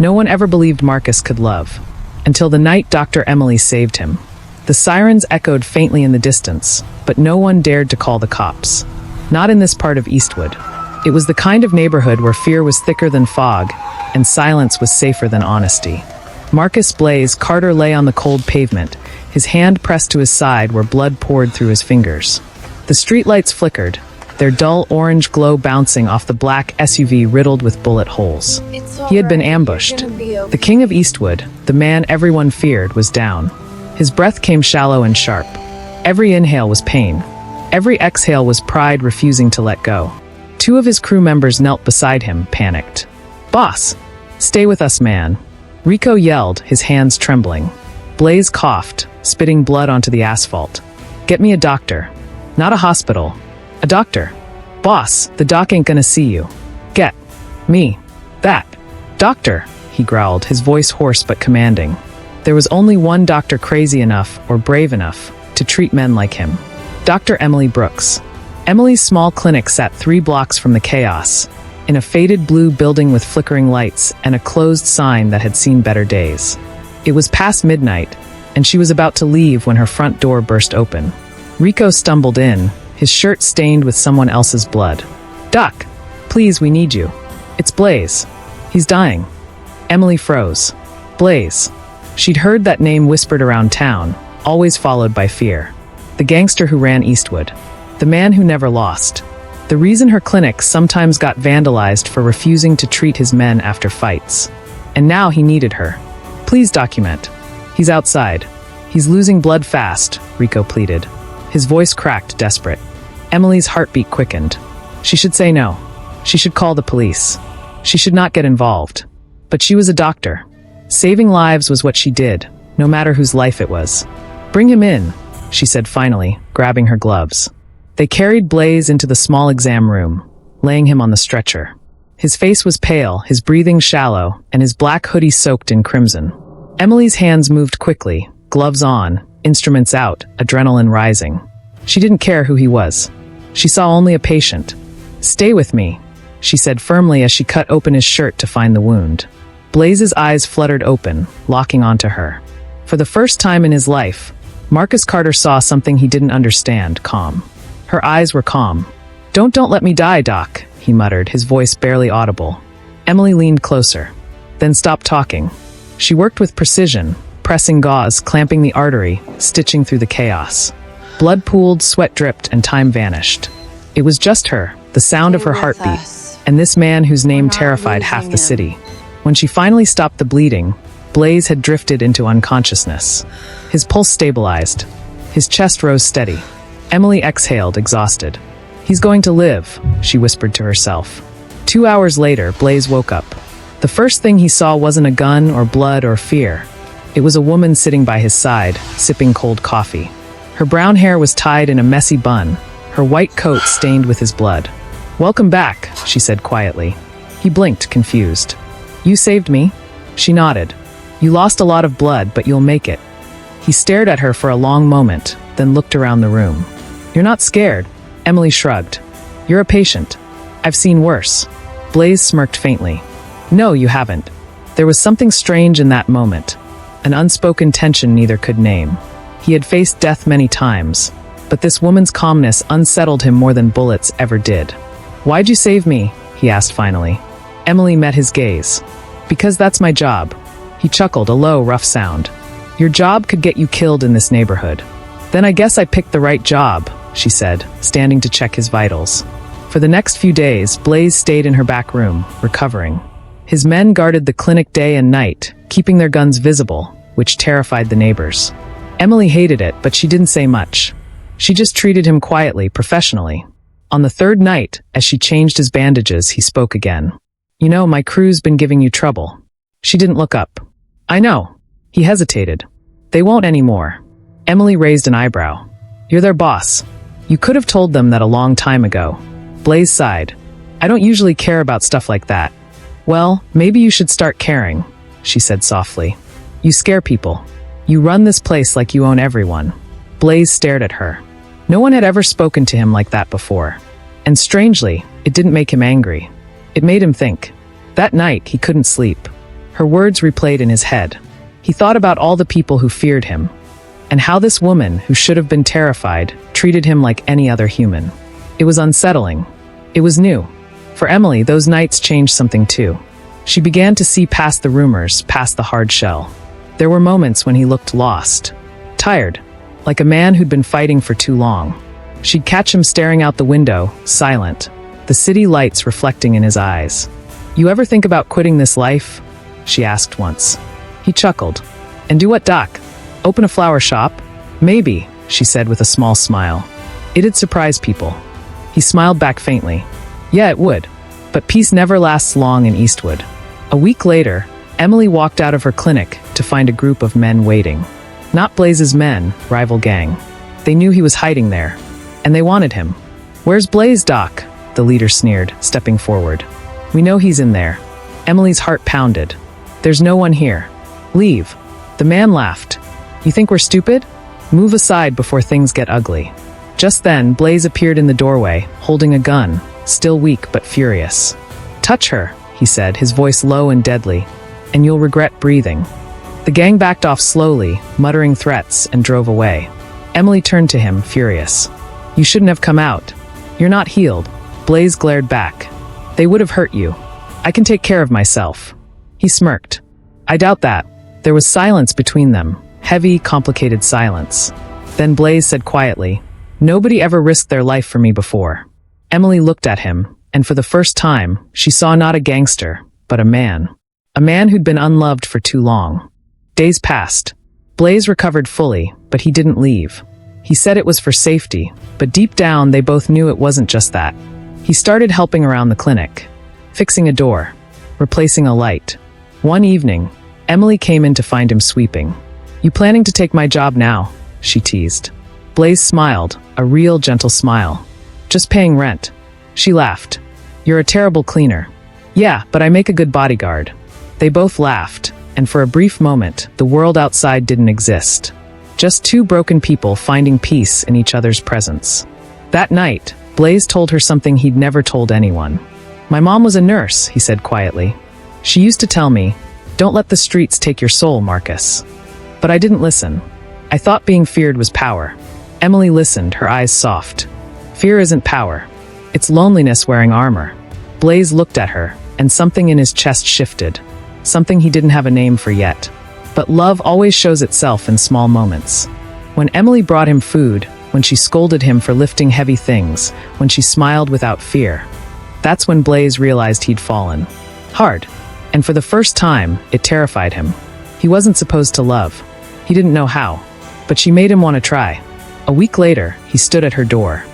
No one ever believed Marcus could love, until the night Dr. Emily saved him. The sirens echoed faintly in the distance, but no one dared to call the cops. Not in this part of Eastwood. It was the kind of neighborhood where fear was thicker than fog, and silence was safer than honesty. Marcus Blaze Carter lay on the cold pavement, his hand pressed to his side where blood poured through his fingers. The streetlights flickered, their dull orange glow bouncing off the black SUV riddled with bullet holes. He had been ambushed. The king of Eastwood, the man everyone feared, was down. His breath came shallow and sharp. Every inhale was pain. Every exhale was pride refusing to let go. Two of his crew members knelt beside him, panicked. "Boss! Stay with us, man!" Rico yelled, his hands trembling. Blaze coughed, spitting blood onto the asphalt. "Get me a doctor. Not a hospital. A doctor. Boss, the doc ain't gonna see you. Get me that doctor," he growled, his voice hoarse but commanding. There was only one doctor crazy enough, or brave enough, to treat men like him. Dr. Emily Brooks. Emily's small clinic sat 3 blocks from the chaos, in a faded blue building with flickering lights and a closed sign that had seen better days. It was past midnight, and she was about to leave when her front door burst open. Rico stumbled in, his shirt stained with someone else's blood. "Doc, please, we need you. It's Blaze. He's dying." Emily froze. Blaze. She'd heard that name whispered around town, always followed by fear. The gangster who ran Eastwood. The man who never lost. The reason her clinic sometimes got vandalized for refusing to treat his men after fights. And now he needed her. "Please document. He's outside. He's losing blood fast," Rico pleaded. His voice cracked, desperate. Emily's heartbeat quickened. She should say no. She should call the police. She should not get involved. But she was a doctor. Saving lives was what she did, no matter whose life it was. "Bring him in," she said finally, grabbing her gloves. They carried Blaze into the small exam room, laying him on the stretcher. His face was pale, his breathing shallow, and his black hoodie soaked in crimson. Emily's hands moved quickly, gloves on, instruments out, adrenaline rising. She didn't care who he was. She saw only a patient. "Stay with me," she said firmly as she cut open his shirt to find the wound. Blaze's eyes fluttered open, locking onto her. For the first time in his life, Marcus Carter saw something he didn't understand, calm. Her eyes were calm. Don't let me die, Doc," he muttered, his voice barely audible. Emily leaned closer, then stopped talking. She worked with precision, pressing gauze, clamping the artery, stitching through the chaos. Blood pooled, sweat dripped, and time vanished. It was just her, the sound of her heartbeat, and this man whose name terrified half the city. When she finally stopped the bleeding, Blaze had drifted into unconsciousness. His pulse stabilized. His chest rose steady. Emily exhaled, exhausted. "He's going to live," she whispered to herself. 2 hours later, Blaze woke up. The first thing he saw wasn't a gun or blood or fear. It was a woman sitting by his side, sipping cold coffee. Her brown hair was tied in a messy bun, her white coat stained with his blood. "Welcome back," she said quietly. He blinked, confused. "You saved me?" She nodded. "You lost a lot of blood, but you'll make it." He stared at her for a long moment, then looked around the room. "You're not scared?" Emily shrugged. "You're a patient. I've seen worse." Blaze smirked faintly. "No, you haven't." There was something strange in that moment, an unspoken tension neither could name. He had faced death many times, but this woman's calmness unsettled him more than bullets ever did. "Why'd you save me?" he asked finally. Emily met his gaze. "Because that's my job." He chuckled, a low, rough sound. "Your job could get you killed in this neighborhood." "Then I guess I picked the right job," she said, standing to check his vitals. For the next few days, Blaze stayed in her back room, recovering. His men guarded the clinic day and night, keeping their guns visible, which terrified the neighbors. Emily hated it, but she didn't say much. She just treated him quietly, professionally. On the 3rd night, as she changed his bandages, he spoke again. "You know, my crew's been giving you trouble." She didn't look up. "I know." He hesitated. "They won't anymore." Emily raised an eyebrow. "You're their boss. You could have told them that a long time ago." Blaze sighed. "I don't usually care about stuff like that." "Well, maybe you should start caring," she said softly. "You scare people. You run this place like you own everyone." Blaze stared at her. No one had ever spoken to him like that before. And strangely, it didn't make him angry. It made him think. That night, he couldn't sleep. Her words replayed in his head. He thought about all the people who feared him, and how this woman, who should have been terrified, treated him like any other human. It was unsettling. It was new. For Emily, those nights changed something too. She began to see past the rumors, past the hard shell. There were moments when he looked lost, tired, like a man who'd been fighting for too long. She'd catch him staring out the window, silent, the city lights reflecting in his eyes. "You ever think about quitting this life?" she asked once. He chuckled. "And do what, Doc? Open a flower shop?" "Maybe," she said with a small smile. It'd surprise people. He smiled back faintly. "Yeah, it would. But peace never lasts long in Eastwood." A week later, Emily walked out of her clinic to find a group of men waiting. Not Blaze's men, rival gang. They knew he was hiding there, and they wanted him. "Where's Blaze, Doc?" the leader sneered, stepping forward. "We know he's in there." Emily's heart pounded. "There's no one here. Leave." The man laughed. "You think we're stupid? Move aside before things get ugly." Just then, Blaze appeared in the doorway, holding a gun, still weak but furious. "Touch her," he said, his voice low and deadly, "and you'll regret breathing." The gang backed off slowly, muttering threats, and drove away. Emily turned to him, furious. "You shouldn't have come out. You're not healed." Blaze glared back. "They would have hurt you. I can take care of myself." He smirked. "I doubt that." There was silence between them, heavy, complicated silence. Then Blaze said quietly, "Nobody ever risked their life for me before." Emily looked at him, and for the first time, she saw not a gangster, but a man. A man who'd been unloved for too long. Days passed. Blaze recovered fully, but he didn't leave. He said it was for safety, but deep down they both knew it wasn't just that. He started helping around the clinic, fixing a door, replacing a light. One evening, Emily came in to find him sweeping. "You planning to take my job now?" she teased. Blaze smiled, a real gentle smile. "Just paying rent." She laughed. "You're a terrible cleaner." "Yeah, but I make a good bodyguard." They both laughed, and for a brief moment, the world outside didn't exist. Just two broken people finding peace in each other's presence. That night, Blaze told her something he'd never told anyone. "My mom was a nurse," he said quietly. "She used to tell me, 'Don't let the streets take your soul, Marcus.' But I didn't listen. I thought being feared was power." Emily listened, her eyes soft. "Fear isn't power. It's loneliness wearing armor." Blaze looked at her, and something in his chest shifted. Something he didn't have a name for yet. But love always shows itself in small moments. When Emily brought him food, when she scolded him for lifting heavy things, when she smiled without fear. That's when Blaze realized he'd fallen. Hard. And for the first time, it terrified him. He wasn't supposed to love. He didn't know how. But she made him want to try. A week later, he stood at her door.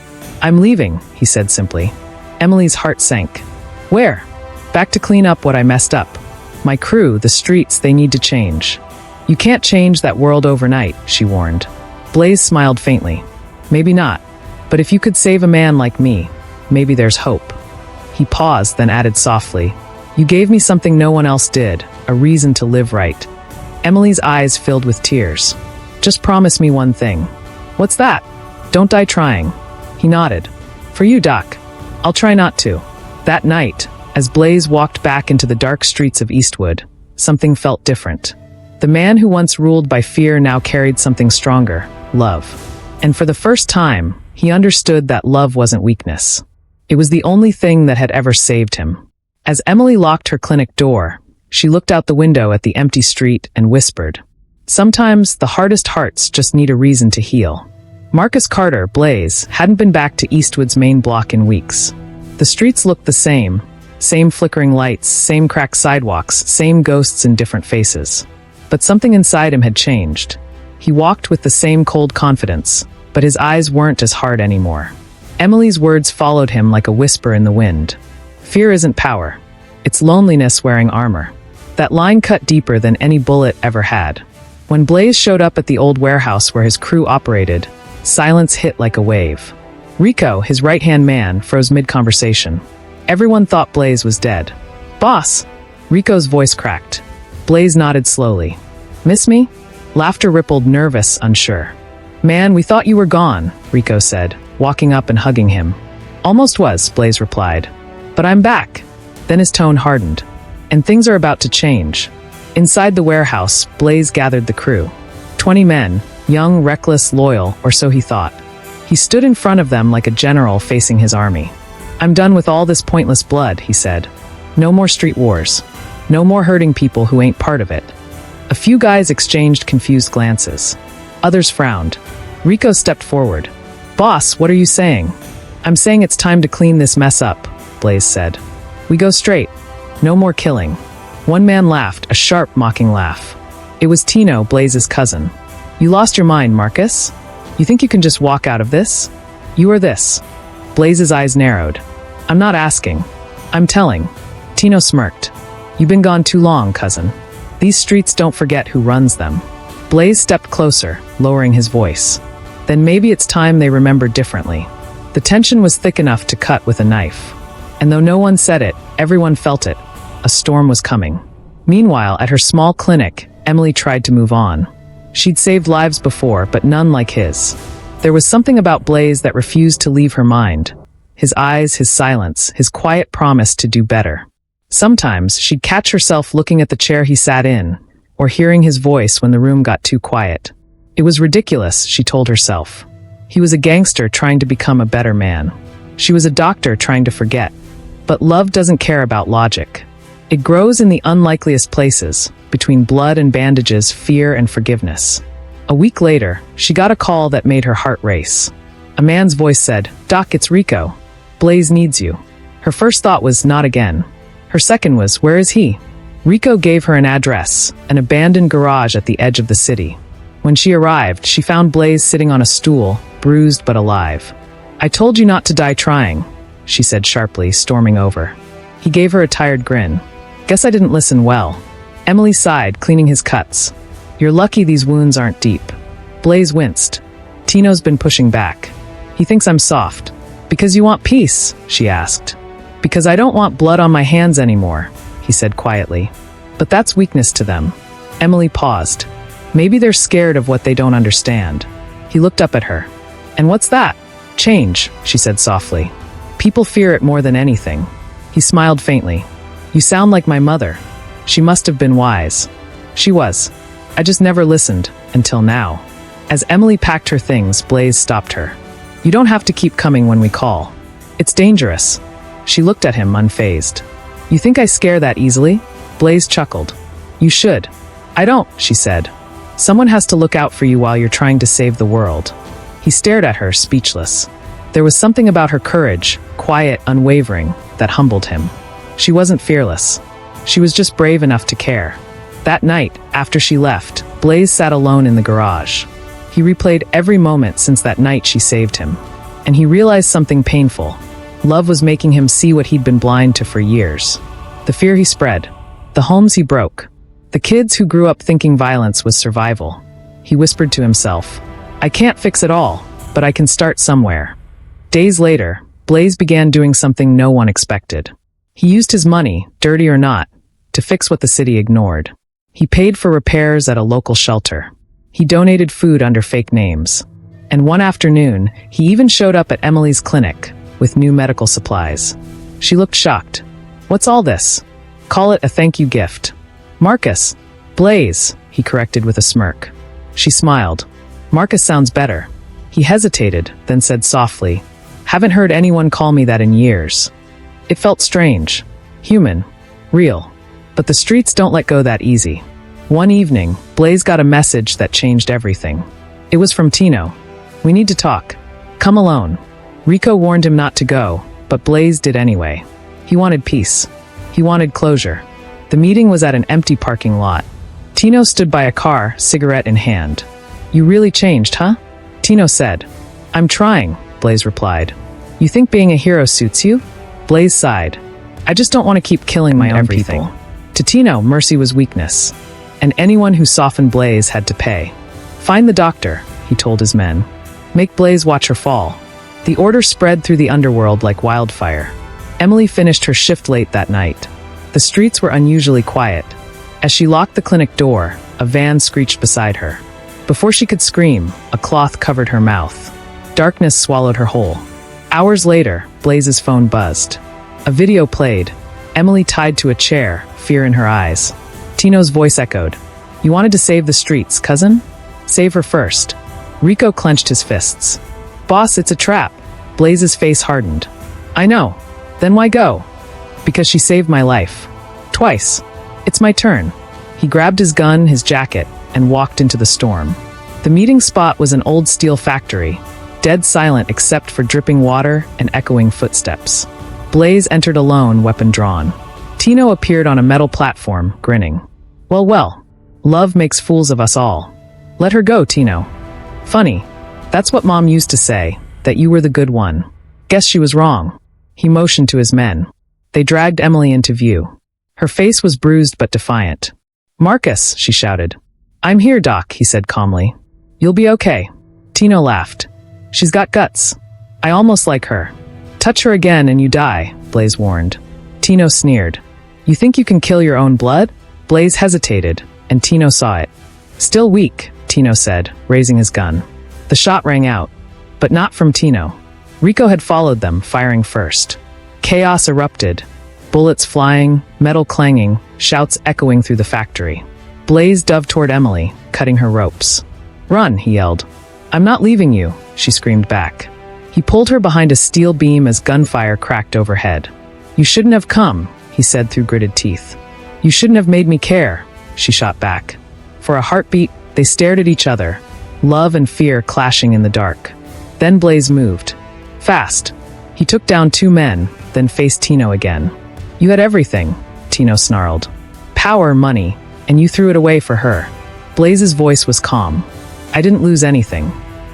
"I'm leaving," he said simply. Emily's heart sank. "Where?" "Back to clean up what I messed up. My crew, the streets, they need to change." "You can't change that world overnight," she warned. Blaze smiled faintly. "Maybe not. But if you could save a man like me, maybe there's hope." He paused, then added softly, "You gave me something no one else did, a reason to live right." Emily's eyes filled with tears. "Just promise me one thing." "What's that?" "Don't die trying." He nodded. "For you, Doc. I'll try not to." That night, as Blaze walked back into the dark streets of Eastwood, something felt different. The man who once ruled by fear now carried something stronger, love. And for the first time, he understood that love wasn't weakness. It was the only thing that had ever saved him. As Emily locked her clinic door, she looked out the window at the empty street and whispered, "Sometimes the hardest hearts just need a reason to heal." Marcus Carter, Blaze, hadn't been back to Eastwood's main block in weeks. The streets looked the same flickering lights, same cracked sidewalks, same ghosts in different faces. But something inside him had changed. He walked with the same cold confidence, but his eyes weren't as hard anymore. Emily's words followed him like a whisper in the wind. "Fear isn't power. It's loneliness wearing armor." That line cut deeper than any bullet ever had. When Blaze showed up at the old warehouse where his crew operated, silence hit like a wave. Rico, his right-hand man, froze mid-conversation. Everyone thought Blaze was dead. "Boss!" Rico's voice cracked. Blaze nodded slowly. "Miss me?" Laughter rippled, nervous, unsure. "Man, we thought you were gone," Rico said, walking up and hugging him. "Almost was," Blaze replied. "But I'm back." Then his tone hardened. "And things are about to change. Inside the warehouse, Blaze gathered the crew. 20 men, young, reckless, loyal, or so he thought. He stood in front of them like a general facing his army. "I'm done with all this pointless blood," he said. "No more street wars. No more hurting people who ain't part of it." A few guys exchanged confused glances. Others frowned. Rico stepped forward. "Boss, what are you saying?" "I'm saying it's time to clean this mess up," Blaze said. "We go straight. No more killing." One man laughed, a sharp, mocking laugh. It was Tino, Blaze's cousin. "You lost your mind, Marcus? You think you can just walk out of this? You are this." Blaze's eyes narrowed. "I'm not asking. I'm telling." Tino smirked. "You've been gone too long, cousin. These streets don't forget who runs them." Blaze stepped closer, lowering his voice. "Then maybe it's time they remembered differently." The tension was thick enough to cut with a knife. And though no one said it, everyone felt it. A storm was coming. Meanwhile, at her small clinic, Emily tried to move on. She'd saved lives before, but none like his. There was something about Blaze that refused to leave her mind. His eyes, his silence, his quiet promise to do better. Sometimes she'd catch herself looking at the chair he sat in, or hearing his voice when the room got too quiet. It was ridiculous, she told herself. He was a gangster trying to become a better man. She was a doctor trying to forget. But love doesn't care about logic. It grows in the unlikeliest places, between blood and bandages, fear and forgiveness. A week later, she got a call that made her heart race. A man's voice said, "Doc, it's Rico. Blaze needs you." Her first thought was, not again. Her second was, where is he? Rico gave her an address, an abandoned garage at the edge of the city. When she arrived, she found Blaze sitting on a stool, bruised but alive. "I told you not to die trying," she said sharply, storming over. He gave her a tired grin. "Guess I didn't listen well." Emily sighed, cleaning his cuts. "You're lucky these wounds aren't deep." Blaze winced. "Tino's been pushing back. He thinks I'm soft." "Because you want peace?" she asked. "Because I don't want blood on my hands anymore," he said quietly. "But that's weakness to them." Emily paused. "Maybe they're scared of what they don't understand." He looked up at her. "And what's that?" "Change," she said softly. "People fear it more than anything." He smiled faintly. "You sound like my mother." She must have been wise. She was. I just never listened, until now. As Emily packed her things, Blaze stopped her. "You don't have to keep coming when we call. It's dangerous." She looked at him, unfazed. "You think I scare that easily?" Blaze chuckled. "You should." "I don't," she said. "Someone has to look out for you while you're trying to save the world." He stared at her, speechless. There was something about her courage, quiet, unwavering, that humbled him. She wasn't fearless. She was just brave enough to care. That night, after she left, Blaze sat alone in the garage. He replayed every moment since that night she saved him. And he realized something painful. Love was making him see what he'd been blind to for years. The fear he spread. The homes he broke. The kids who grew up thinking violence was survival. He whispered to himself, "I can't fix it all, but I can start somewhere." Days later, Blaze began doing something no one expected. He used his money, dirty or not, to fix what the city ignored. He paid for repairs at a local shelter. He donated food under fake names. And one afternoon, he even showed up at Emily's clinic with new medical supplies. She looked shocked. "What's all this?" "Call it a thank you gift." "Marcus." "Blaze," he corrected with a smirk. She smiled. "Marcus sounds better." He hesitated, then said softly, "Haven't heard anyone call me that in years." It felt strange, human, real. But the streets don't let go that easy. One evening, Blaze got a message that changed everything. It was from Tino. "We need to talk. Come alone." Rico warned him not to go, but Blaze did anyway. He wanted peace. He wanted closure. The meeting was at an empty parking lot. Tino stood by a car, cigarette in hand. "You really changed, huh?" Tino said. "I'm trying," Blaze replied. "You think being a hero suits you?" Blaze sighed. "I just don't want to keep killing my own people." To Tino, mercy was weakness. And anyone who softened Blaze had to pay. "Find the doctor," he told his men. "Make Blaze watch her fall." The order spread through the underworld like wildfire. Emily finished her shift late that night. The streets were unusually quiet. As she locked the clinic door, a van screeched beside her. Before she could scream, a cloth covered her mouth. Darkness swallowed her whole. Hours later, Blaze's phone buzzed. A video played. Emily tied to a chair, fear in her eyes. Tino's voice echoed. You wanted to save the streets, cousin? Save her first. Rico clenched his fists. Boss, it's a trap. Blaze's face hardened. I know. Then why go? Because she saved my life. Twice. It's my turn. He grabbed his gun, his jacket, and walked into the storm. The meeting spot was an old steel factory, dead silent except for dripping water and echoing footsteps. Blaze entered alone, weapon drawn. Tino appeared on a metal platform, grinning. Well, love makes fools of us all. Let her go, Tino. Funny. That's what Mom used to say, that you were the good one. Guess she was wrong. He motioned to his men. They dragged Emily into view. Her face was bruised but defiant. Marcus, she shouted. I'm here, Doc, he said calmly. You'll be okay. Tino laughed. She's got guts. I almost like her. Touch her again and you die, Blaze warned. Tino sneered. You think you can kill your own blood? Blaze hesitated, and Tino saw it. Still weak, Tino said, raising his gun. The shot rang out, but not from Tino. Rico had followed them, firing first. Chaos erupted. Bullets flying, metal clanging, shouts echoing through the factory. Blaze dove toward Emily, cutting her ropes. Run, he yelled. I'm not leaving you, she screamed back. He pulled her behind a steel beam as gunfire cracked overhead. You shouldn't have come, he said through gritted teeth. You shouldn't have made me care, she shot back. For a heartbeat, they stared at each other, love and fear clashing in the dark. Then Blaze moved. Fast. He took down 2 men, then faced Tino again. You had everything, Tino snarled. Power, money, and you threw it away for her. Blaze's voice was calm. I didn't lose anything.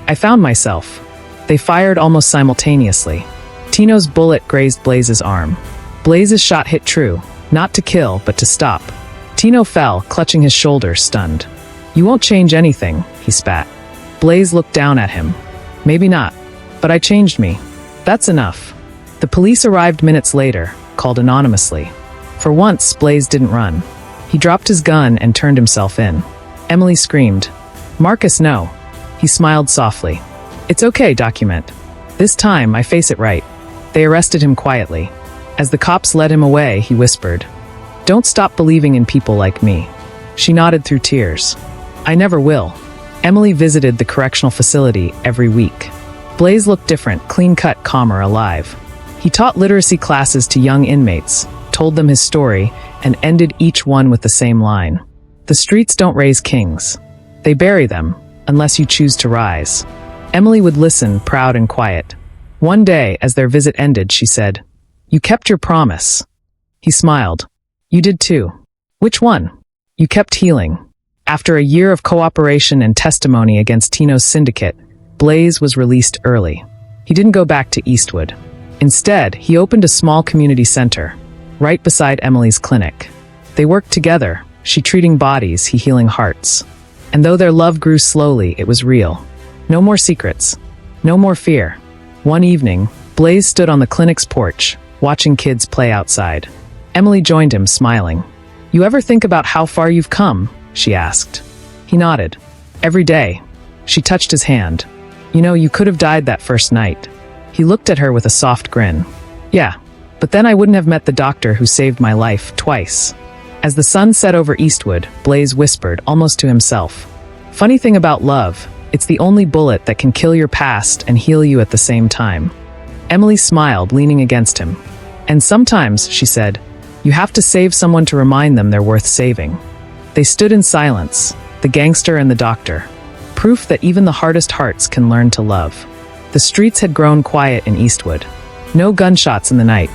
I found myself. They fired almost simultaneously. Tino's bullet grazed Blaze's arm. Blaze's shot hit true, not to kill, but to stop. Tino fell, clutching his shoulder, stunned. You won't change anything, he spat. Blaze looked down at him. Maybe not, but I changed me. That's enough. The police arrived minutes later, called anonymously. For once, Blaze didn't run. He dropped his gun and turned himself in. Emily screamed. Marcus, no. He smiled softly. It's okay, document. This time, I face it right. They arrested him quietly. As the cops led him away, he whispered, Don't stop believing in people like me. She nodded through tears. I never will. Emily visited the correctional facility every week. Blaze looked different, clean-cut, calmer, alive. He taught literacy classes to young inmates, told them his story, and ended each one with the same line. The streets don't raise kings. They bury them, unless you choose to rise. Emily would listen, proud and quiet. One day, as their visit ended, she said, You kept your promise. He smiled. You did too. Which one? You kept healing. After a year of cooperation and testimony against Tino's syndicate, Blaze was released early. He didn't go back to Eastwood. Instead, he opened a small community center, right beside Emily's clinic. They worked together, she treating bodies, he healing hearts. And though their love grew slowly, it was real. No more secrets. No more fear. One evening, Blaze stood on the clinic's porch, watching kids play outside. Emily joined him, smiling. You ever think about how far you've come? She asked. He nodded. Every day. She touched his hand. You know, you could have died that first night. He looked at her with a soft grin. Yeah, but then I wouldn't have met the doctor who saved my life twice. As the sun set over Eastwood, Blaze whispered, almost to himself. Funny thing about love, it's the only bullet that can kill your past and heal you at the same time. Emily smiled, leaning against him. And sometimes, she said, you have to save someone to remind them they're worth saving. They stood in silence, the gangster and the doctor. Proof that even the hardest hearts can learn to love. The streets had grown quiet in Eastwood. No gunshots in the night.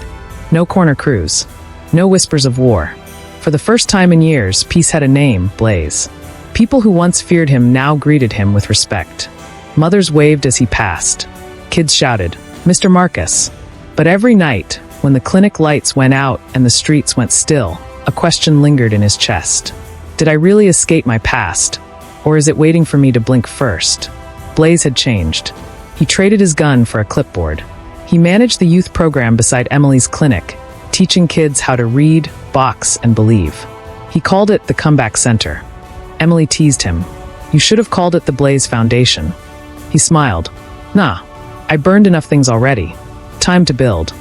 No corner crews. No whispers of war. For the first time in years, peace had a name, Blaze. People who once feared him now greeted him with respect. Mothers waved as he passed. Kids shouted, Mr. Marcus. But every night, when the clinic lights went out and the streets went still, a question lingered in his chest. Did I really escape my past? Or is it waiting for me to blink first? Blaze had changed. He traded his gun for a clipboard. He managed the youth program beside Emily's clinic, teaching kids how to read, box, and believe. He called it the Comeback Center. Emily teased him. You should have called it the Blaze Foundation. He smiled. Nah, I burned enough things already. Time to build.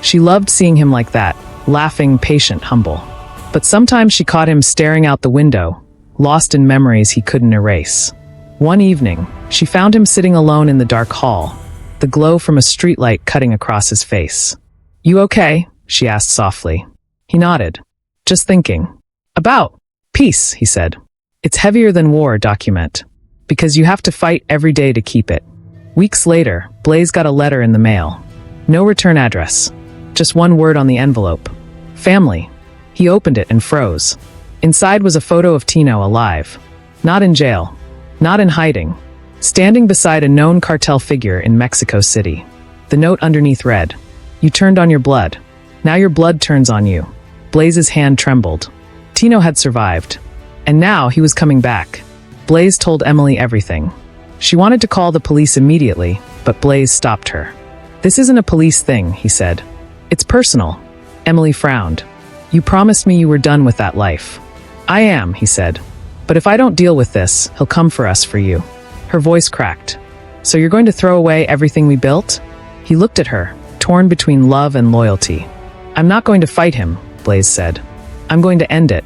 She loved seeing him like that, laughing, patient, humble. But sometimes she caught him staring out the window, lost in memories he couldn't erase. One evening, she found him sitting alone in the dark hall, the glow from a streetlight cutting across his face. "You okay?" she asked softly. He nodded. "Just thinking." "About peace," he said. "It's heavier than war, document. Because you have to fight every day to keep it." Weeks later, Blaze got a letter in the mail. No return address. Just one word on the envelope. Family. He opened it and froze. Inside was a photo of Tino alive. Not in jail. Not in hiding. Standing beside a known cartel figure in Mexico City. The note underneath read, "You turned on your blood. Now your blood turns on you." Blaze's hand trembled. Tino had survived. And now he was coming back. Blaze told Emily everything. She wanted to call the police immediately, but Blaze stopped her. "This isn't a police thing," he said. "It's personal." Emily frowned. "You promised me you were done with that life." "I am," he said. "But if I don't deal with this, he'll come for us, for you." Her voice cracked. "So you're going to throw away everything we built?" He looked at her, torn between love and loyalty. "I'm not going to fight him," Blaze said. "I'm going to end it."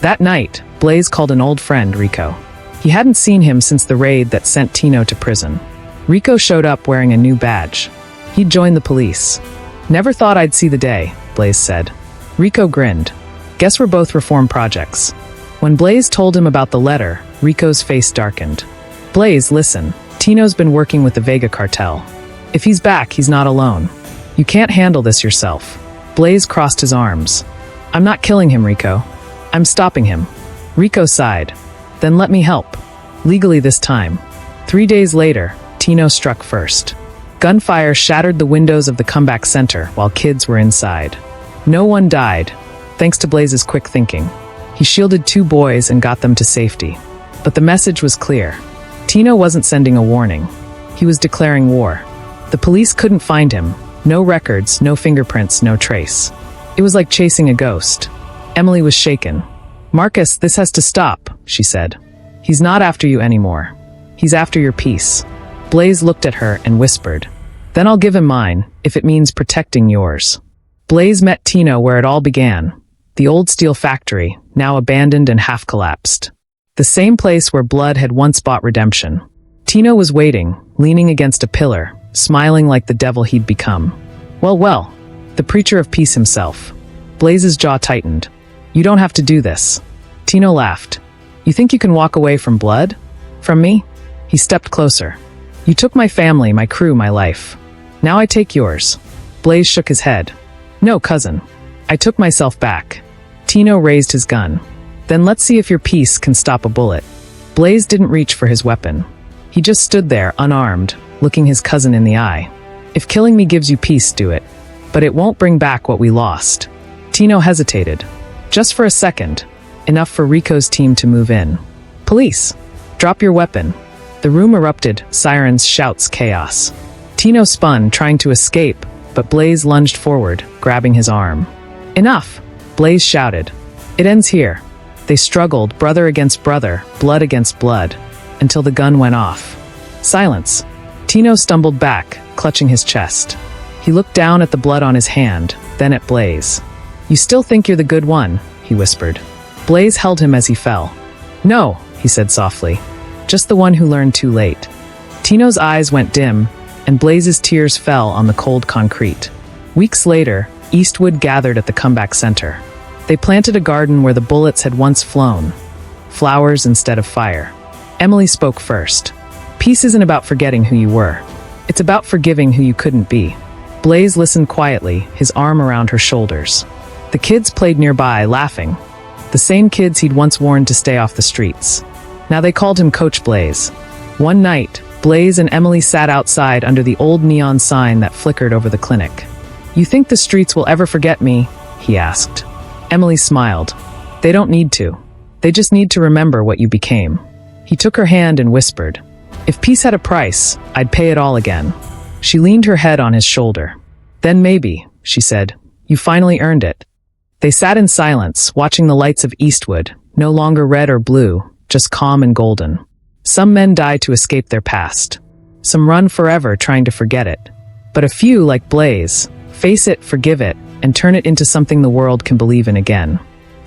That night, Blaze called an old friend, Rico. He hadn't seen him since the raid that sent Tino to prison. Rico showed up wearing a new badge. He'd joined the police. "Never thought I'd see the day," Blaze said. Rico grinned. "Guess we're both reform projects." When Blaze told him about the letter, Rico's face darkened. "Blaze, listen. Tino's been working with the Vega cartel. If he's back, he's not alone. You can't handle this yourself." Blaze crossed his arms. "I'm not killing him, Rico. I'm stopping him." Rico sighed. "Then let me help. Legally this time." 3 days later, Tino struck first. Gunfire shattered the windows of the comeback center while kids were inside. No one died, thanks to Blaze's quick thinking. He shielded 2 boys and got them to safety. But the message was clear. Tino wasn't sending a warning. He was declaring war. The police couldn't find him. No records, no fingerprints, no trace. It was like chasing a ghost. Emily was shaken. "Marcus, this has to stop," she said. "He's not after you anymore. He's after your peace." Blaze looked at her and whispered, "Then I'll give him mine, if it means protecting yours." Blaze met Tino where it all began. The old steel factory, now abandoned and half-collapsed. The same place where blood had once bought redemption. Tino was waiting, leaning against a pillar, smiling like the devil he'd become. Well, the preacher of peace himself. Blaze's jaw tightened. "You don't have to do this." Tino laughed. "You think you can walk away from blood? From me?" He stepped closer. "You took my family, my crew, my life. Now I take yours." Blaze shook his head. "No, cousin. I took myself back." Tino raised his gun. "Then let's see if your peace can stop a bullet." Blaze didn't reach for his weapon. He just stood there, unarmed, looking his cousin in the eye. "If killing me gives you peace, do it. But it won't bring back what we lost." Tino hesitated. Just for a second. Enough for Rico's team to move in. "Police! Drop your weapon." The room erupted, sirens, shouts, chaos. Tino spun, trying to escape, but Blaze lunged forward, grabbing his arm. "Enough!" Blaze shouted. "It ends here." They struggled, brother against brother, blood against blood, until the gun went off. Silence. Tino stumbled back, clutching his chest. He looked down at the blood on his hand, then at Blaze. "You still think you're the good one," he whispered. Blaze held him as he fell. "No," he said softly. "Just the one who learned too late." Tino's eyes went dim, and Blaze's tears fell on the cold concrete. Weeks later, Eastwood gathered at the comeback center. They planted a garden where the bullets had once flown. Flowers instead of fire. Emily spoke first. "Peace isn't about forgetting who you were. It's about forgiving who you couldn't be." Blaze listened quietly, his arm around her shoulders. The kids played nearby, laughing. The same kids he'd once warned to stay off the streets. Now they called him Coach Blaze. One night, Blaze and Emily sat outside under the old neon sign that flickered over the clinic. "You think the streets will ever forget me?" he asked. Emily smiled. "They don't need to. They just need to remember what you became." He took her hand and whispered, "If peace had a price, I'd pay it all again." She leaned her head on his shoulder. "Then maybe," she said, "you finally earned it." They sat in silence, watching the lights of Eastwood, no longer red or blue, just calm and golden. Some men die to escape their past. Some run forever trying to forget it. But a few, like Blaze, face it, forgive it, and turn it into something the world can believe in again.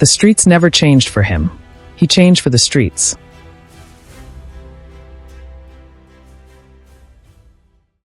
The streets never changed for him. He changed for the streets.